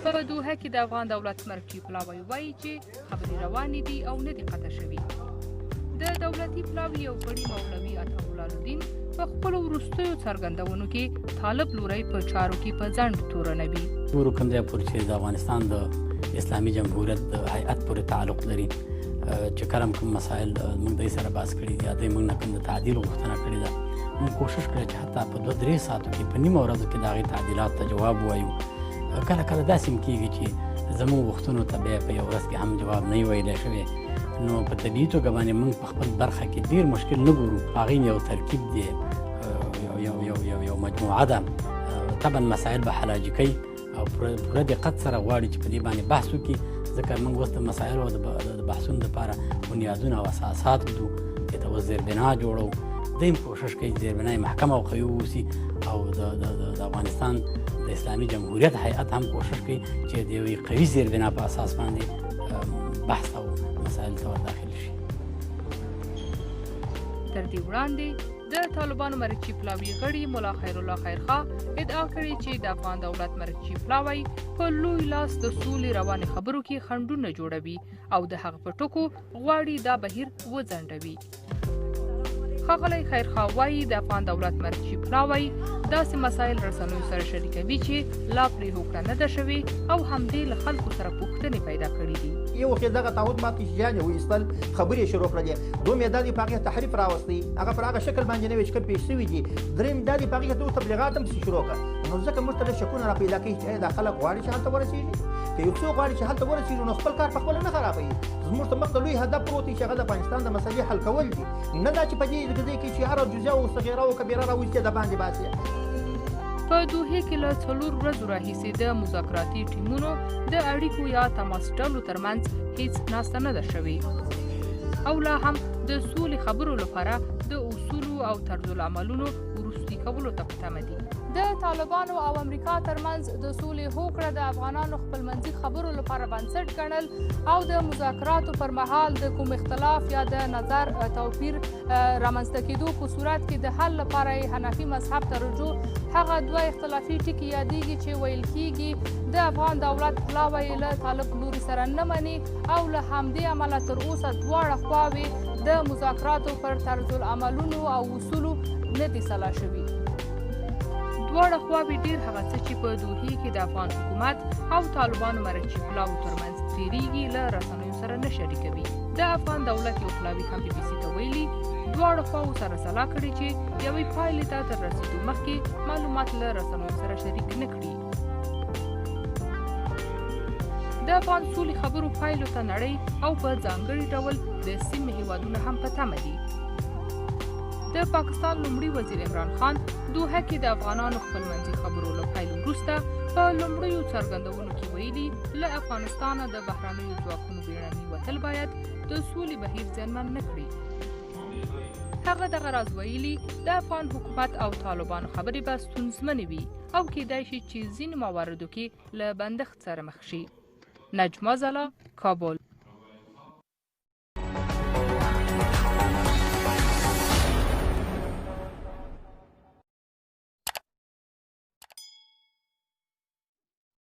په دوحه کې د افغان دولت مرکزي پلاوی وایي چې خبرې روانې دي او نه دي قطع شوي. د دولتي پلاوي یو غړي مولوي عطاالله الدین په خپلو وروستیو څرګندونو کې طالب لوری په چارو کې په ځنډ تورنوي. ټول کوم ځای پورې چې د افغانستان د اسلامي جمهوریت د هیئت پورې تعلق لري چې کله کوم مسایل موږ د سره باس کړي دي یا د موږ نه کوم د تعدیل غوښتنه کړې ده، موږ کوشش کړی چې حتی په 2-3 ساعتو کې په نیمه ورځو کې د هغې تعدیلات ته جواب ووایو. کله کله داسې هم کېږي چې زموږ غوښتنو ته بیا په یو ورځ کې هم جواب نه وي ویلی شوی، نو په طبیعي توګه باندې موږ په خپل برخه کې ډېر مشکل نه ګورو. هغې یو ترکیب دی، یو مجموعه ده. طبعا مسایل به حلاجي کوي او پوره دقت سره غواړي چې په دې باندې بحث وکړي، ځکه موږ اوس د مسایلو او د بحثونو دپاره بنیادونه او اساسات ږدو، دې ته اوس زیربنا جوړو. دوی هم کوشش کوي چې زیربنای محکمه او قوي واوسي، او د افغانستان د اسلامي جمهوریت هیئت هم کوشش کوي چې د یوې قوي زیربنا په اساس باندې بحث او مسایل ته ور داخل شي. تر دې وړاندې د طالبانو مرکزي پلاوي غړي ملا خیرالله خیرخوا ادعا کړې چې د افغان دولت مرکزي پلاوی په لوی لاس د سولې روانې خبرو کې خنډونه جوړوي او د هغه په ټکو غواړي دا بهیر وځنډوي. ښاغلی خیرخوا وایي د افغان دولت مرکزي پلاوی داسې مسایل رسنیو سره شریکوي چې لا پرې هوکړه نه ده شوې او همدې له خلکو سره پوښتنې پیدا کړي دي. یو وخت دغه تعهد مات کړي چې جانې وایستل، خبرې شروع کړلې. دوم یې دا دی په هغې تحریف راوستی، هغه پر هغه شکل باندې نه وي چې کوم پېښ شوي دي. درېیم دا دی په هغې کې تبلیغات هم شروع کړه. نو ځکه موږ ته له شکونه را پیدا کوي چې دا خلک غواړي چې هلته ورسېږي. که یو څوک غواړي چې هلته ورسېږي نو خپل کار پخپله نه خرابوي. زموږ ته مخته لوی هدف پروت دی چې هغه د افغانستان د مسلې حل کول دي، نه دا چې په دې ځای کې چې هره جزیه او صغیره او کبیره راوستې د باندې باسي. په دوحې کې له 4 ورځو راهیسې د مذاکراتي ټیمونو د اړیکو یا تماس ډلو ترمنځ هیڅ ناسته نه ده شوې او لا هم د سولې خبرو لپاره د اصولو او طرزالعملونو وروستي کولو ته په تمه دي. د طالبانو او امریکا ترمنځ د سولې هوکړه د افغانانو خپلمنځي خبرو لپاره بنسټ ګڼل او د مذاکراتو پر مهال د کوم اختلاف یا د نظر توپیر رامنځته کېدو په صورت کې د حل لپاره یې حنفي مذهب ته رجوع هغه 2 اختلافي ټکي یادېږي چې ویل کېږي د افغان دولت پلاوی له طالب لوري سره نه مني او له همدې امله تر اوسه دواړه خواوې د مذاکراتو پر طرزالعملونو او اصولو نه دي سلا شوي. دواړه خواوې ډېر هغه څه چې په دوحې کې د افغان حکومت او طالبانو مرکزي پلاوو ترمنځ تېرېږي له رسنیو سره نه شریکوي. د افغان دولت یو پلاوي هم BBC ته ویلي دواړو خواوو سره سلا کړې چې یوې پایلې ته تر رسېدو مخکې معلومات له رسنیو سره شریک نه کړي. د افغان سولې خبرو پایلو ته نړۍ او په ځانګړي ډول د سیمې هېوادونه هم په تمه دي. د پاکستان لومړي وزیر عمران خان دوحه کې د افغانانو خپلمنځي خبرو له پیل وروسته په لومړیو څرګندونو کې ویلي له افغانستانه د بهرنیو ځواکونو بیړني وتل باید د سولې بهیر زیانمن نه کړي. هغه دغه راز ویلي د افغان حکومت او طالبانو خبرې به ستونزمنې وي او کېدای شي چې ځینو مواردو کې له بندښت سره مخ شي. نجما زلا، کابل.